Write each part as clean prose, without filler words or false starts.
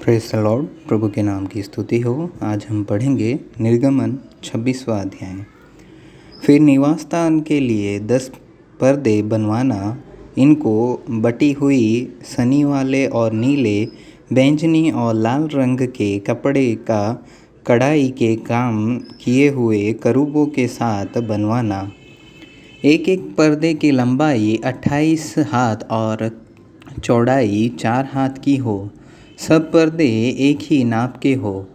Praise the Lord. प्रभु के नाम की स्तुति हो। आज हम पढ़ेंगे निर्गमन 26वां अध्याय। फिर निवास स्थान के लिए 10 पर्दे बनवाना। इनको बटी हुई सनी वाले और नीले, बैंगनी और लाल रंग के कपड़े का कढ़ाई के काम किए हुए करूबों के साथ बनवाना। एक एक पर्दे की लंबाई 28 हाथ और चौड़ाई 4 हाथ की हो। सब पर्दे एक ही नाप के हो।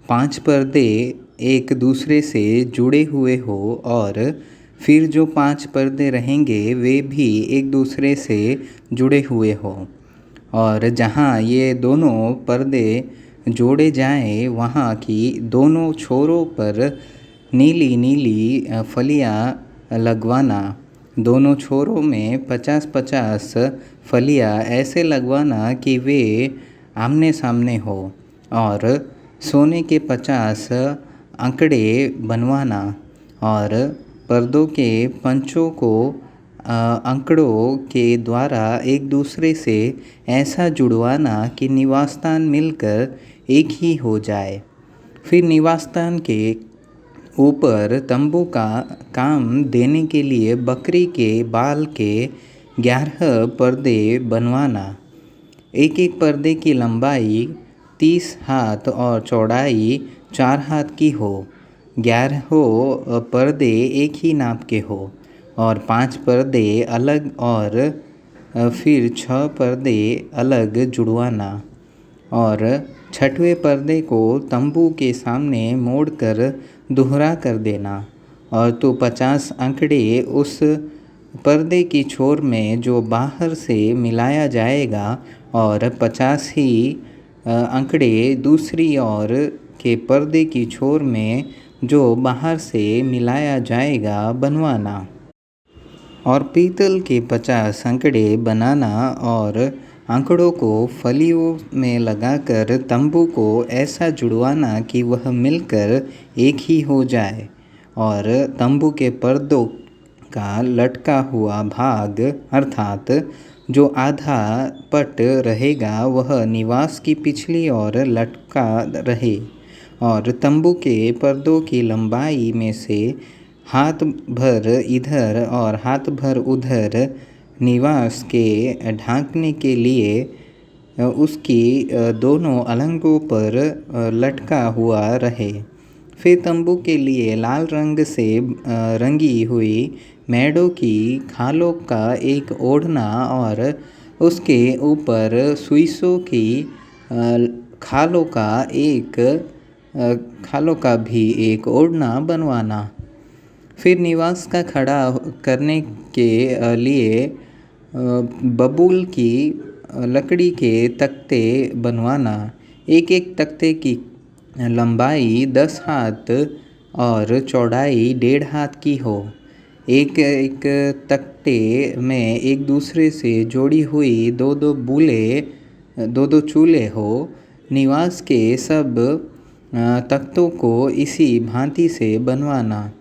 5 पर्दे एक दूसरे से जुड़े हुए हो और फिर जो 5 पर्दे रहेंगे वे भी एक दूसरे से जुड़े हुए हो। और जहाँ ये दोनों पर्दे जोड़े जाएं वहाँ की दोनों छोरों पर नीली नीली फलियाँ लगवाना। दोनों छोरों में 50-50 फलियाँ ऐसे लगवाना कि वे आमने सामने हो। और सोने के 50 अंकड़े बनवाना और पर्दों के पंचों को अंकड़ों के द्वारा एक दूसरे से ऐसा जुड़वाना कि निवास स्थान मिलकर एक ही हो जाए। फिर निवास स्थान के ऊपर तंबू का काम देने के लिए बकरी के बाल के 11 पर्दे बनवाना। एक एक पर्दे की लंबाई 30 हाथ और चौड़ाई 4 हाथ की हो। 11 पर्दे एक ही नाप के हो और 5 पर्दे अलग और फिर 6 पर्दे अलग जुड़वाना। और 6वें पर्दे को तंबू के सामने मोड़कर दोहरा कर देना। और तो 50 अंकड़े उस पर्दे की छोर में जो बाहर से मिलाया जाएगा और 50 ही अंकड़े दूसरी ओर के पर्दे की छोर में जो बाहर से मिलाया जाएगा बनवाना। और पीतल के 50 अंकड़े बनाना और अंकड़ों को फलियों में लगाकर तंबू को ऐसा जुड़वाना कि वह मिलकर एक ही हो जाए। और तंबू के पर्दों का लटका हुआ भाग अर्थात जो आधा पट रहेगा वह निवास की पिछली ओर लटका रहे। और तंबू के पर्दों की लंबाई में से हाथ भर इधर और हाथ भर उधर निवास के ढांकने के लिए उसकी दोनों अलंगों पर लटका हुआ रहे। फिर तंबू के लिए लाल रंग से रंगी हुई मेढ़ों की खालों का एक ओढ़ना और उसके ऊपर सुइसों की खालों का भी एक ओढ़ना बनवाना। फिर निवास का खड़ा करने के लिए बबूल की लकड़ी के तख्ते बनवाना। एक एक तख्ते की लंबाई 10 हाथ और चौड़ाई 1.5 हाथ की हो। एक एक तख्ते में एक दूसरे से जोड़ी हुई दो चूल्हे हो। निवास के सब तख्तों को इसी भांति से बनवाना।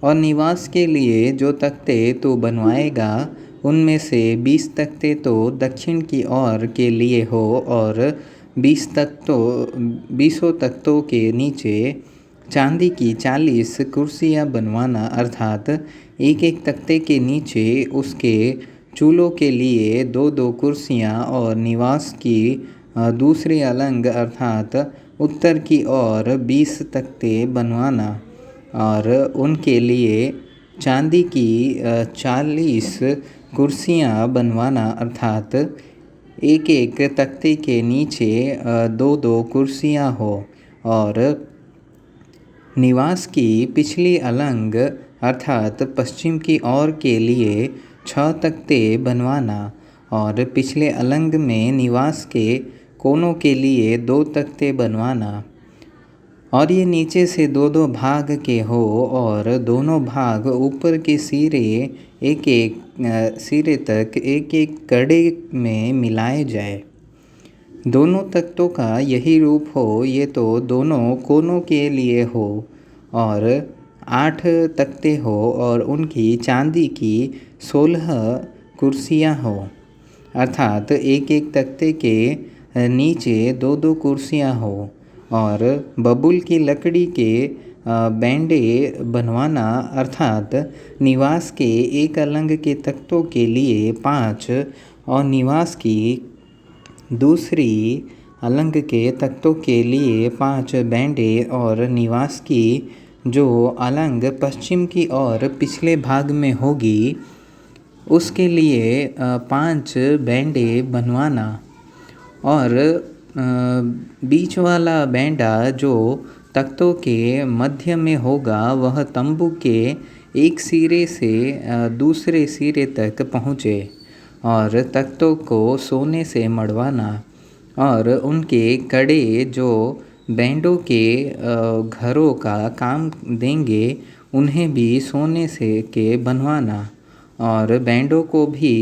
और निवास के लिए जो तख्ते तो बनवाएगा उनमें से 20 तख्ते तो दक्षिण की ओर के लिए हो और 20 तख्तों के नीचे चांदी की 40 कुर्सियाँ बनवाना। अर्थात एक एक तख्ते के नीचे उसके चूल्हों के लिए 2 कुर्सियाँ और निवास की दूसरी अलंग अर्थात उत्तर की ओर 20 तख्ते बनवाना। और उनके लिए चांदी की 40 कुर्सियाँ बनवाना। अर्थात एक एक तख्ते के नीचे 2 कुर्सियाँ हो। और निवास की पिछली अलंग अर्थात पश्चिम की ओर के लिए 6 तख्ते बनवाना। और पिछले अलंग में निवास के कोनों के लिए 2 तख्ते बनवाना। और ये नीचे से 2 भाग के हो और दोनों भाग ऊपर के सिरे एक सिरे तक एक कड़े में मिलाए जाए। दोनों तख्तों का यही रूप हो। ये तो दोनों कोनों के लिए हो। और 8 तख्ते हो और उनकी चांदी की 16 कुर्सियाँ हो। अर्थात एक एक तख्ते के नीचे दो दो कुर्सियाँ हो और बबूल की लकड़ी के बैंडे बनवाना अर्थात निवास के एक अलंग के तख्तों के लिए 5 और निवास की दूसरी अलंग के तख्तों के लिए 5 बैंडे और निवास की जो अलंग पश्चिम की ओर पिछले भाग में होगी उसके लिए 5 बैंडे बनवाना और बीच वाला बैंडा जो तख्तों के मध्य में होगा वह तंबू के एक सिरे से दूसरे सिरे तक पहुँचे और तख्तों को सोने से मढ़वाना और उनके कड़े जो बैंडों के घरों का काम देंगे उन्हें भी सोने से के बनवाना और बैंडों को भी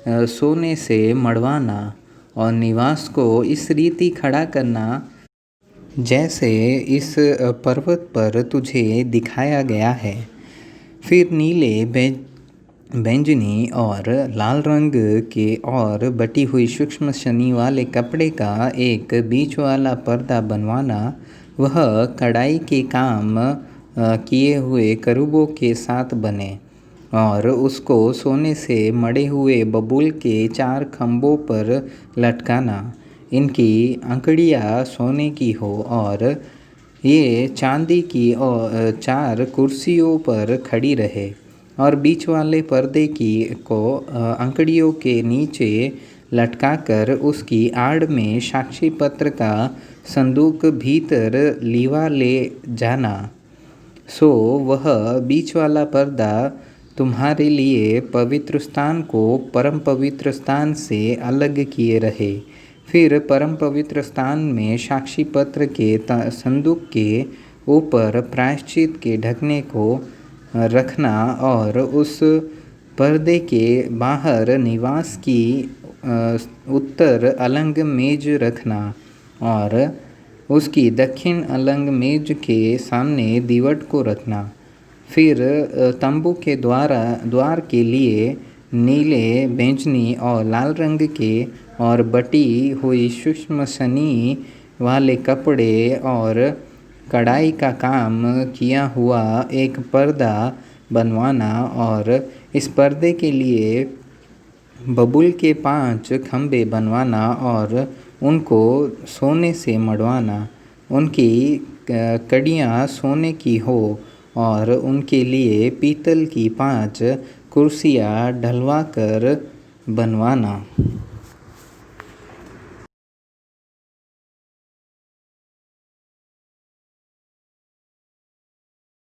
सोने से मढ़वाना और निवास को इस रीति खड़ा करना जैसे इस पर्वत पर तुझे दिखाया गया है। फिर नीले बैंगनी और लाल रंग के और बटी हुई सूक्ष्म शनी वाले कपड़े का एक बीच वाला पर्दा बनवाना वह कढ़ाई के काम किए हुए करूबों के साथ बने और उसको सोने से मढ़े हुए बबूल के 4 खंभों पर लटकाना। इनकी अंकड़ियाँ सोने की हो और ये चांदी की और 4 कुर्सियों पर खड़ी रहे और बीच वाले पर्दे की को अंकड़ियों के नीचे लटकाकर उसकी आड़ में साक्षी पत्र का संदूक भीतर लिवा ले जाना। सो वह बीच वाला पर्दा तुम्हारे लिए पवित्र स्थान को परम पवित्र स्थान से अलग किए रहे। फिर परम पवित्र स्थान में साक्षी पत्र के संदूक के ऊपर प्रायश्चित के ढकने को रखना और उस पर्दे के बाहर निवास की उत्तर अलंग मेज रखना और उसकी दक्षिण अलंग मेज के सामने दीवट को रखना। फिर तंबू के द्वार के लिए नीले बैंगनी और लाल रंग के और बटी हुई सूक्ष्म शनी वाले कपड़े और कढ़ाई का काम किया हुआ एक पर्दा बनवाना और इस पर्दे के लिए बबूल के 5 खंभे बनवाना और उनको सोने से मढ़वाना। उनकी कड़ियाँ सोने की हो और उनके लिए पीतल की 5 कुर्सियाँ ढलवा कर बनवाना।